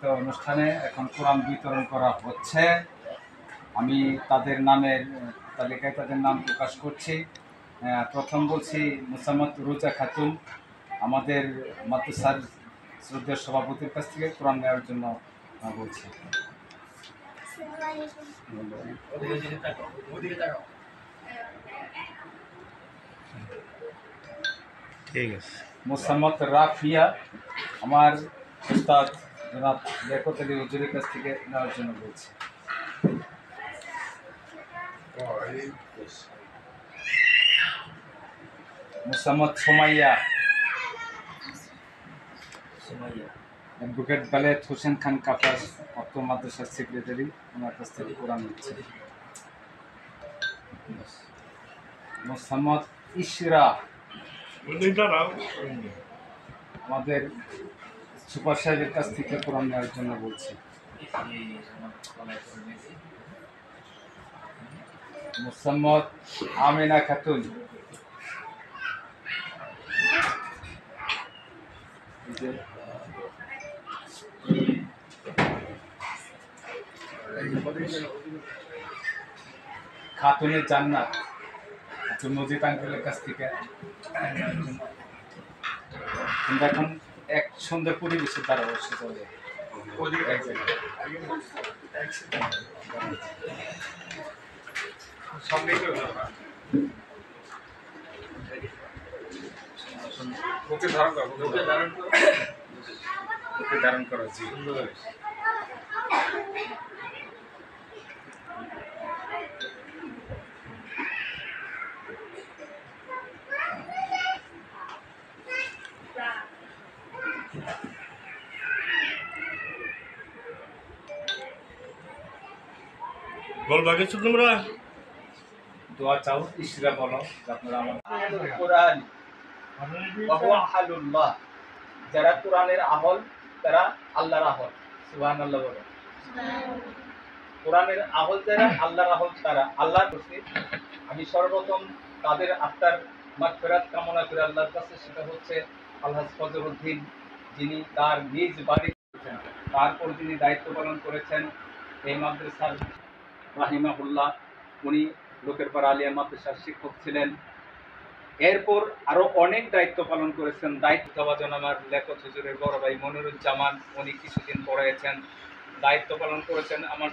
অনুষ্ঠানে এখন কোরআন বিতরণ করা হচ্ছে। আমি তাদের নামের তালিকায় তাদের নাম প্রকাশ করছি। প্রথম বলছি মোসাম্মদ রোজা খাতুন, আমাদের মাদ্রাসার শ্রদ্ধেয় সভাপতির কাছ থেকে কোরআন নেওয়ার জন্য বলছি। ঠিক আছে। মোসাম্মদ রাফিয়া, আমার উস্তাদ জনাব লিয়াকত আলী হুজুরের কাছ থেকে নেওয়ার জন্য বলছি। মোসাম্মদ সোমাইয়া, অ্যাডভোকেট বেলায়েত হোসেন খান কাপাস, অর্থ মাদ্রাসার সেক্রেটারি, ওনার কাছ থেকে কোরআন নিচ্ছে। মোসাম্মদ ইশরা, আমাদের সুপার সাহেবের কাছ থেকে কোরআন নেওয়ার জন্য বলছি। মোসাম্মদ আমিনা খাতুন, খাতুনের জান্নাত, মজিদ আঙ্কেলের কাছ থেকে। কিন্তু এখন এক সুন্দর পরিবেশের দ্বারা বসে চলে ওকে ধারণ করা জি। বলবা কিছু তোমরা? দোয়া চাও, ইশরা বলো আপনারা। আমার কোরআন আহলুল্লাহ, যারা কোরআনের আহল তারা আল্লাহর আহল। সুবহানাল্লাহ বলো। কোরআনের আহল যারা আল্লাহর আহল তারা আল্লাহর কাছে। আমি সর্বপ্রথম তাদের আত্মার মাগফিরাত কামনা করে আল্লাহর কাছে, সেটা হচ্ছে আল্লাহ ফজলউদ্দিন, যিনি তার নিজ বাড়ি তারপর যিনি দায়িত্ব পালন করেছেন এই মাদ্রাসার রাহিমাহুল্লাহ, উনি লোকের পাড়া আলিয়া মাদ্রাসার শিক্ষক ছিলেন। এরপর আরো অনেক দায়িত্ব পালন করেছেন। দায়িত্ব দেওয়াজন আমার লিয়াকত হুজুরের বড় ভাই মনিরুজ্জামান, উনি কিছুদিন পড়াইছেন। দায়িত্ব পালন করেছেন আমার